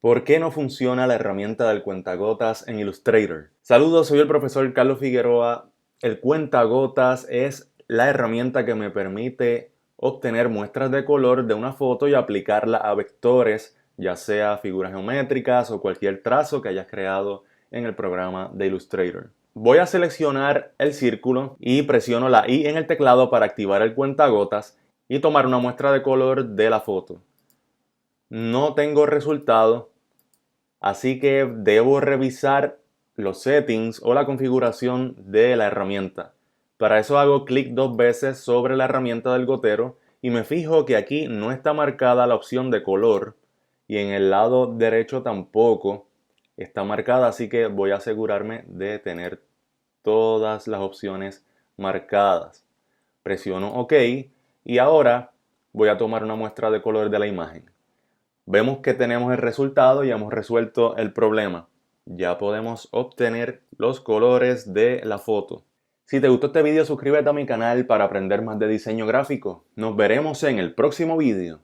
¿Por qué no funciona la herramienta del cuentagotas en Illustrator? Saludos, soy el profesor Carlos Figueroa. El cuentagotas es la herramienta que me permite obtener muestras de color de una foto y aplicarla a vectores, ya sea figuras geométricas o cualquier trazo que hayas creado en el programa de Illustrator. Voy a seleccionar el círculo y presiono la I en el teclado para activar el cuentagotas y tomar una muestra de color de la foto. No tengo resultado, así que debo revisar los settings o la configuración de la herramienta. Para eso hago clic dos veces sobre la herramienta del gotero y me fijo que aquí no está marcada la opción de color y en el lado derecho tampoco está marcada, así que voy a asegurarme de tener todas las opciones marcadas. Presiono OK y ahora voy a tomar una muestra de color de la imagen. Vemos que tenemos el resultado y hemos resuelto el problema. Ya podemos obtener los colores de la foto. Si te gustó este video, suscríbete a mi canal para aprender más de diseño gráfico. Nos veremos en el próximo video.